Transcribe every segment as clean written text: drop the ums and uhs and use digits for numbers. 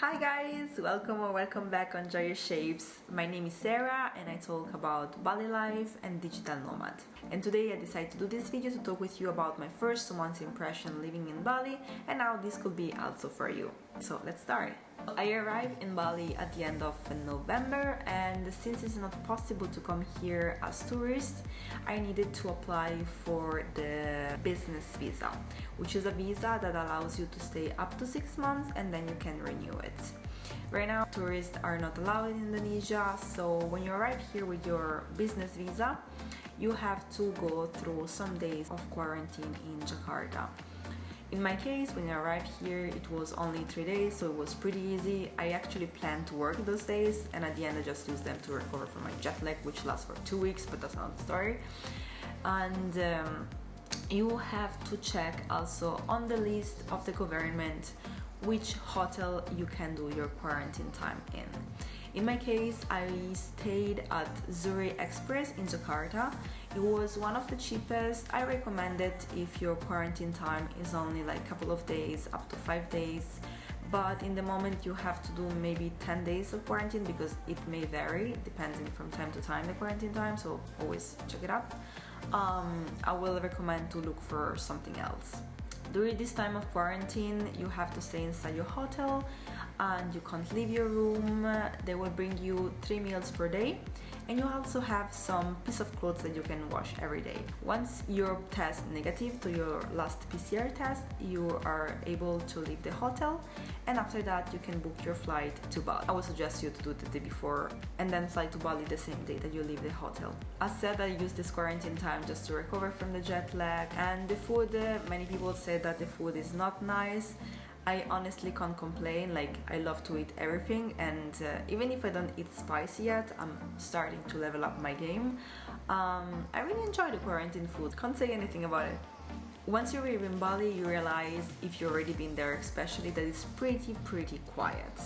Hi guys, welcome or welcome back on Joy Your Shapes. My name is Sarah and I talk about Bali life and digital nomad. And today I decided to do this video to talk with you about my first month's impression living in Bali and how this could be also for you. So let's start. I arrived in Bali at the end of November, and since it's not possible to come here as tourist, I needed to apply for the business visa, which is a visa that allows you to stay up to 6 months and then you can renew it. Right now, tourists are not allowed in Indonesia, so when you arrive here with your business visa, you have to go through some days of quarantine in Jakarta. In my case, when I arrived here, it was only 3 days, so it was pretty easy. I actually planned to work those days, and at the end I just used them to recover from my jet lag, which lasts for 2 weeks, but that's another story. And you have to check also on the list of the government which hotel you can do your quarantine time in. In my case, I stayed at Zuri Express in Jakarta. It was one of the cheapest. I recommend it if your quarantine time is only like a couple of days, up to 5 days. But in the moment you have to do maybe 10 days of quarantine because it may vary depending from time to time the quarantine time, so always check it out. I will recommend to look for something else. During this time of quarantine, you have to stay inside your hotel and you can't leave your room. They will bring you 3 meals per day, and you also have some piece of clothes that you can wash every day. Once you're test negative to your last PCR test, you are able to leave the hotel, and after that you can book your flight to Bali. I would suggest you to do it the day before and then fly to Bali the same day that you leave the hotel. As said, I used this quarantine time just to recover from the jet lag, and the food, many people say that the food is not nice. I honestly can't complain. Like, I love to eat everything, and even if I don't eat spicy yet, I'm starting to level up my game. I really enjoy the quarantine food, can't say anything about it. Once you arrive in Bali, you realize, if you've already been there especially, that it's pretty quiet.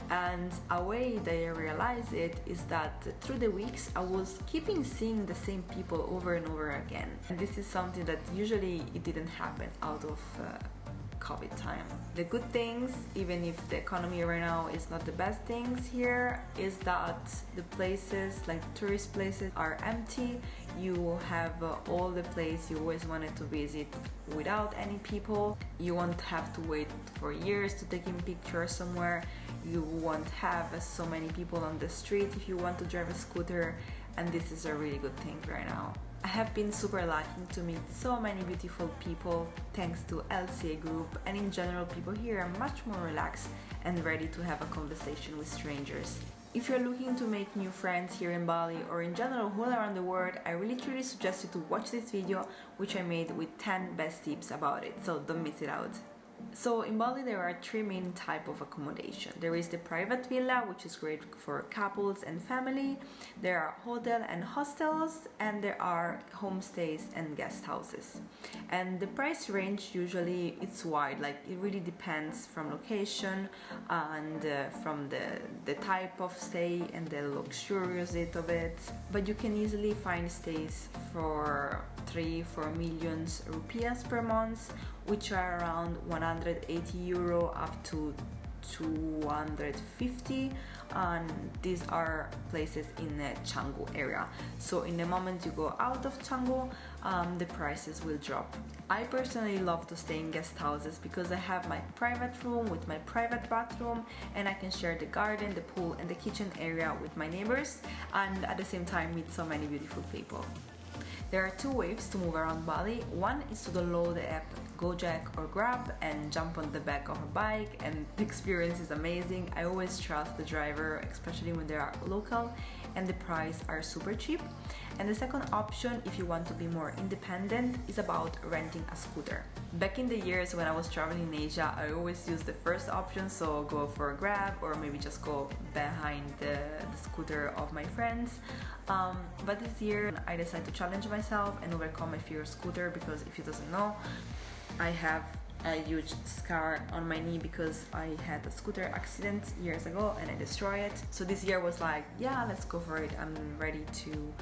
And a way that I realized it is that through the weeks I was keeping seeing the same people over and over again. And this is something that usually it didn't happen out of COVID time. The good things, even if the economy right now is not the best things here, is that the places, like tourist places, are empty. You have all the place you always wanted to visit without any people. You won't have to wait for years to take in pictures somewhere. You won't have so many people on the street if you want to drive a scooter, and this is a really good thing right now. I have been super lucky to meet so many beautiful people thanks to LCA group, and in general people here are much more relaxed and ready to have a conversation with strangers. If you're looking to make new friends here in Bali or in general all around the world, I really truly suggest you to watch this video, which I made with 10 best tips about it, so don't miss it out. So in Bali there are 3 main types of accommodation. There is the private villa, which is great for couples and family. There are hotel and hostels, and there are homestays and guest houses. And the price range usually it's wide, like it really depends from location and from the type of stay and the luxurious of it. But you can easily find stays for 3-4 million rupees per month, which are around 180 euro up to 250, and these are places in the Canggu area. So in the moment you go out of Canggu, the prices will drop. I personally love to stay in guest houses because I have my private room with my private bathroom, and I can share the garden, the pool and the kitchen area with my neighbors, and at the same time meet so many beautiful people. There are 2 ways to move around Bali. One is to download the app Gojek or Grab and jump on the back of a bike, and the experience is amazing. I always trust the driver, especially when they are local, and the price are super cheap. And the second option, if you want to be more independent, is about renting a scooter. Back in the years when I was traveling in Asia, I always used the first option, so go for a Grab or maybe just go behind the scooter of my friends. But this year I decided to challenge myself and overcome my fear of scooter, because if you doesn't know, I have a huge scar on my knee because I had a scooter accident years ago and I destroyed it. So this year was like, yeah, let's go for it. I'm ready to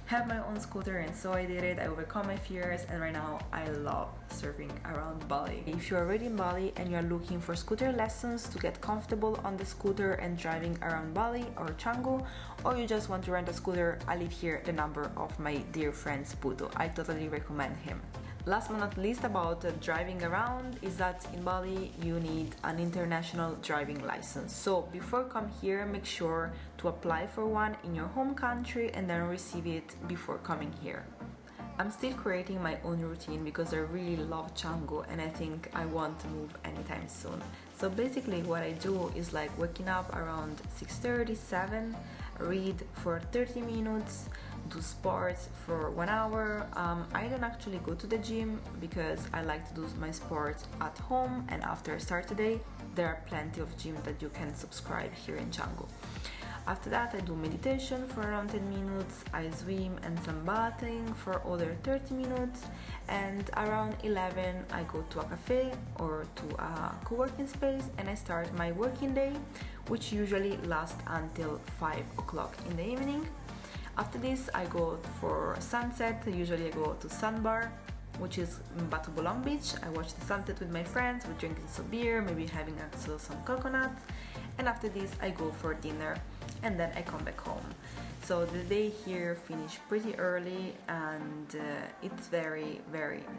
have my own scooter, and so I did it. I overcome my fears, and right now I love surfing around Bali. If you're already in Bali and you're looking for scooter lessons to get comfortable on the scooter and driving around Bali or Canggu, or you just want to rent a scooter, I leave here the number of my dear friend Puto. I totally recommend him. Last but not least about driving around is that in Bali you need an international driving license. So before come here, make sure to apply for one in your home country and then receive it before coming here. I'm still creating my own routine because I really love Canggu and I think I want to move anytime soon. So basically what I do is like waking up around 6:30, 7, read for 30 minutes, do sports for 1 hour. I don't actually go to the gym because I like to do my sports at home, and after I start the day, there are plenty of gyms that you can subscribe here in Canggu. After that, I do meditation for around 10 minutes, I swim and sunbathing for other 30 minutes, and around 11 I go to a cafe or to a co-working space and I start my working day, which usually lasts until 5 o'clock in the evening. After this, I go for sunset. Usually I go to Sandbar, which is in Batu Bolong Beach. I watch the sunset with my friends, we drink some beer, maybe having also some coconuts, and after this I go for dinner and then I come back home. So the day here finished pretty early, and it's very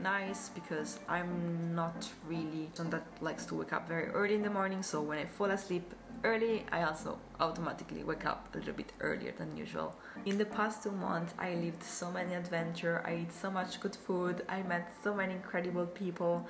nice because I'm not really someone that likes to wake up very early in the morning, so when I fall asleep early, I also automatically wake up a little bit earlier than usual. In the past 2 months, I lived so many adventures, I ate so much good food, I met so many incredible people,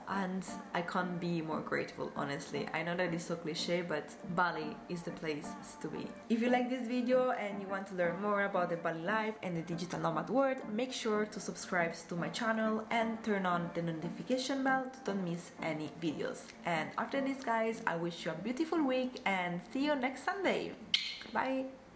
and I can't be more grateful, honestly. I know that it's so cliche, but Bali is the place to be. If you like this video and you want to learn more about the Bali life and the digital nomad world, make sure to subscribe to my channel and turn on the notification bell to don't miss any videos. And after this, guys, I wish you a beautiful week and see you next Sunday. Bye!